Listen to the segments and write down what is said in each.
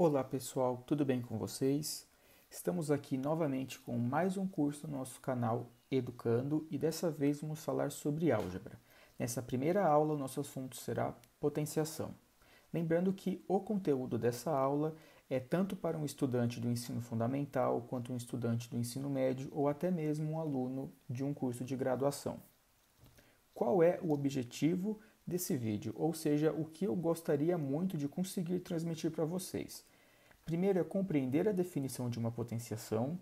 Olá pessoal, tudo bem com vocês? Estamos aqui novamente com mais um curso no nosso canal Educando e dessa vez vamos falar sobre álgebra. Nessa primeira aula, o nosso assunto será potenciação. Lembrando que o conteúdo dessa aula é tanto para um estudante do ensino fundamental, quanto um estudante do ensino médio ou até mesmo um aluno de um curso de graduação. Qual é o objetivo desse vídeo? Ou seja, o que eu gostaria muito de conseguir transmitir para vocês? Primeiro é compreender a definição de uma potenciação,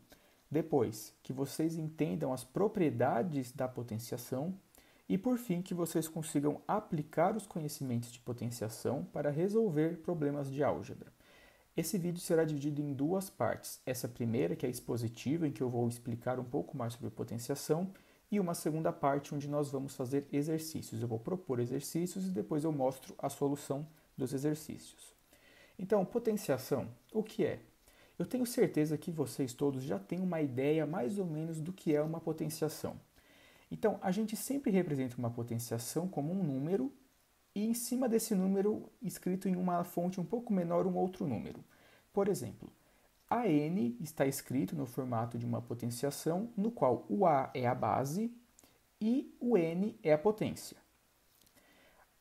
depois que vocês entendam as propriedades da potenciação e por fim que vocês consigam aplicar os conhecimentos de potenciação para resolver problemas de álgebra. Esse vídeo será dividido em duas partes. Essa primeira, que é expositiva, em que eu vou explicar um pouco mais sobre potenciação, e uma segunda parte onde nós vamos fazer exercícios. Eu vou propor exercícios e depois eu mostro a solução dos exercícios. Então, potenciação, o que é? Eu tenho certeza que vocês todos já têm uma ideia mais ou menos do que é uma potenciação. Então, a gente sempre representa uma potenciação como um número e em cima desse número, escrito em uma fonte um pouco menor, um outro número. Por exemplo, a n está escrito no formato de uma potenciação, no qual o a é a base e o n é a potência.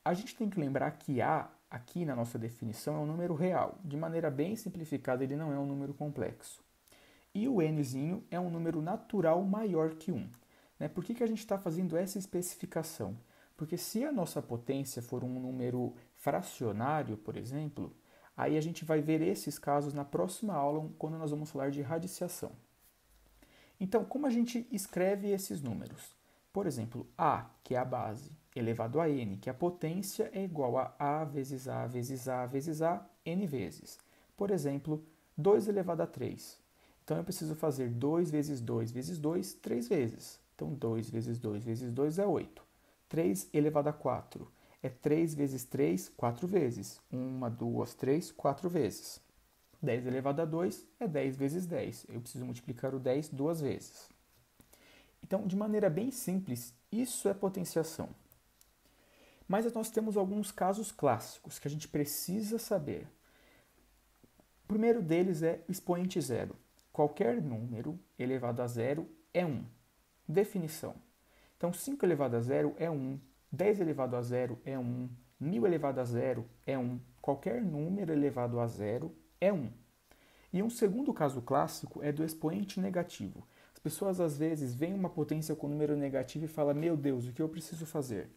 A gente tem que lembrar que a, aqui na nossa definição, é um número real. De maneira bem simplificada, ele não é um número complexo. E o nzinho é um número natural maior que 1. Por que a gente está fazendo essa especificação? Porque se a nossa potência for um número fracionário, por exemplo, aí a gente vai ver esses casos na próxima aula, quando nós vamos falar de radiciação. Então, como a gente escreve esses números? Por exemplo, a, que é a base, elevado a n, que a potência é igual a vezes a vezes a vezes a, n vezes. Por exemplo, 2 elevado a 3. Então, eu preciso fazer 2 vezes 2 vezes 2, 3 vezes. Então, 2 vezes 2 vezes 2 é 8. 3 elevado a 4 é 3 vezes 3, 4 vezes. 1, 2, 3, 4 vezes. 10 elevado a 2 é 10 vezes 10. Eu preciso multiplicar o 10 duas vezes. Então, de maneira bem simples, isso é potenciação. Mas nós temos alguns casos clássicos que a gente precisa saber. O primeiro deles é o expoente zero. Qualquer número elevado a zero é 1. Definição. Então, 5 elevado a zero é 1, 10 elevado a zero é 1, 1000 elevado a zero é 1. Qualquer número elevado a zero é 1. E um segundo caso clássico é do expoente negativo. As pessoas às vezes veem uma potência com número negativo e falam: meu Deus, o que eu preciso fazer?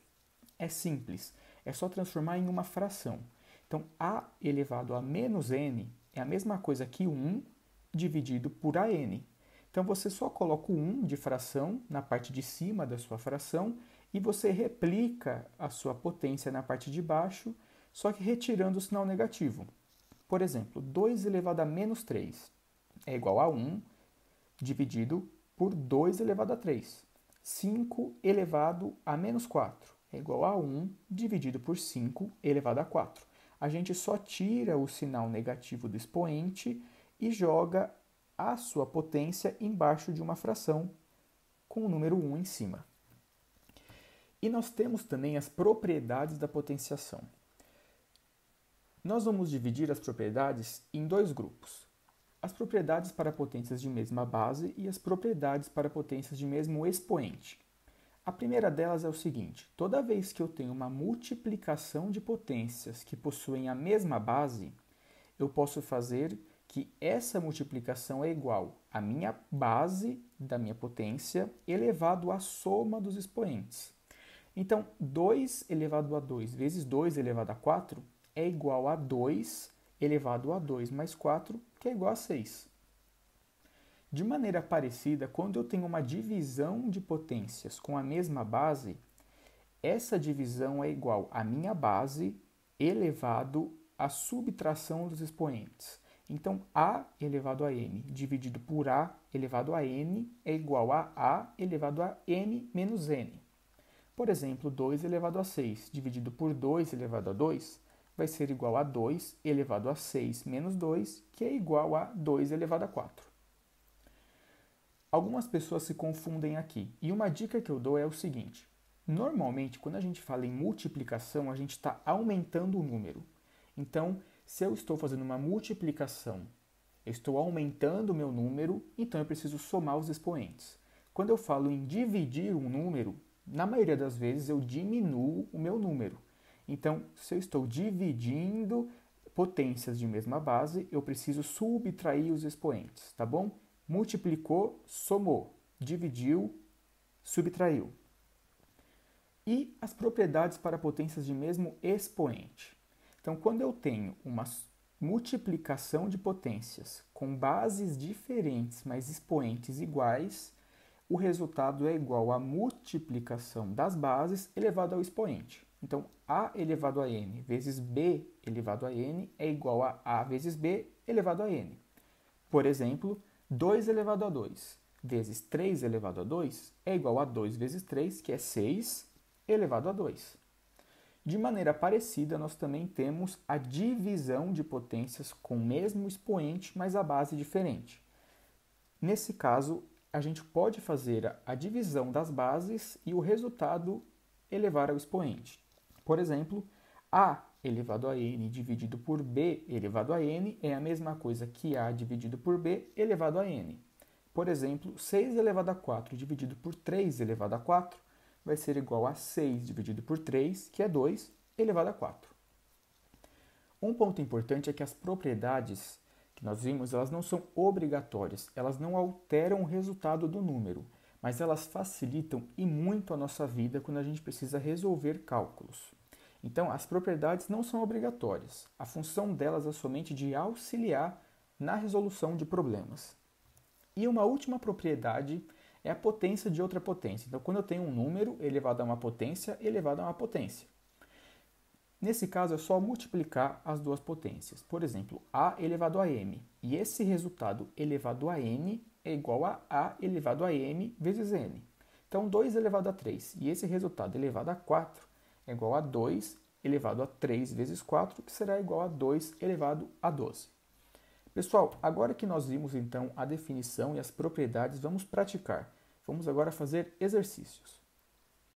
É simples, é só transformar em uma fração. Então, a elevado a menos n é a mesma coisa que 1 dividido por an. Então, você só coloca o 1 de fração na parte de cima da sua fração e você replica a sua potência na parte de baixo, só que retirando o sinal negativo. Por exemplo, 2 elevado a menos 3 é igual a 1 dividido por 2 elevado a 3. 5 elevado a menos 4 é igual a 1 dividido por 5 elevado a 4. A gente só tira o sinal negativo do expoente e joga a sua potência embaixo de uma fração com o número 1 em cima. E nós temos também as propriedades da potenciação. Nós vamos dividir as propriedades em dois grupos. As propriedades para potências de mesma base e as propriedades para potências de mesmo expoente. A primeira delas é o seguinte: toda vez que eu tenho uma multiplicação de potências que possuem a mesma base, eu posso fazer que essa multiplicação é igual à minha base da minha potência elevado à soma dos expoentes. Então, 2 elevado a 2 vezes 2 elevado a 4 é igual a 2 elevado a 2 mais 4, que é igual a 6. De maneira parecida, quando eu tenho uma divisão de potências com a mesma base, essa divisão é igual à minha base elevado à subtração dos expoentes. Então, a elevado a n dividido por a elevado a n é igual a elevado a m menos n. Por exemplo, 2 elevado a 6 dividido por 2 elevado a 2 vai ser igual a 2 elevado a 6 menos 2, que é igual a 2 elevado a 4. Algumas pessoas se confundem aqui, e uma dica que eu dou é o seguinte: normalmente, quando a gente fala em multiplicação, a gente está aumentando o número. Então, Se eu estou fazendo uma multiplicação, eu estou aumentando o meu número, então eu preciso somar os expoentes. Quando eu falo em dividir um número, na maioria das vezes eu diminuo o meu número. Então, se eu estou dividindo potências de mesma base, eu preciso subtrair os expoentes, tá bom? Multiplicou, somou. Dividiu, subtraiu. E as propriedades para potências de mesmo expoente. Então, quando eu tenho uma multiplicação de potências com bases diferentes, mas expoentes iguais, o resultado é igual à multiplicação das bases elevado ao expoente. Então, a elevado a n vezes b elevado a n é igual a vezes b elevado a n. Por exemplo, 2 elevado a 2 vezes 3 elevado a 2 é igual a 2 vezes 3, que é 6 elevado a 2. De maneira parecida, nós também temos a divisão de potências com o mesmo expoente, mas a base diferente. Nesse caso, a gente pode fazer a divisão das bases e o resultado elevar ao expoente. Por exemplo, a elevado a n dividido por b elevado a n é a mesma coisa que a dividido por b elevado a n. Por exemplo, 6 elevado a 4 dividido por 3 elevado a 4 vai ser igual a 6 dividido por 3, que é 2, elevado a 4. Um ponto importante é que as propriedades que nós vimos, elas não são obrigatórias, elas não alteram o resultado do número, mas elas facilitam e muito a nossa vida quando a gente precisa resolver cálculos. Então, as propriedades não são obrigatórias, a função delas é somente de auxiliar na resolução de problemas. E uma última propriedade é a potência de outra potência. Então, quando eu tenho um número elevado a uma potência elevado a uma potência. Nesse caso, é só multiplicar as duas potências. Por exemplo, a elevado a m. E esse resultado elevado a n é igual a elevado a m vezes n. Então, 2 elevado a 3. E esse resultado elevado a 4 é igual a 2 elevado a 3 vezes 4, que será igual a 2 elevado a 12. Pessoal, agora que nós vimos então a definição e as propriedades, vamos praticar. Vamos agora fazer exercícios.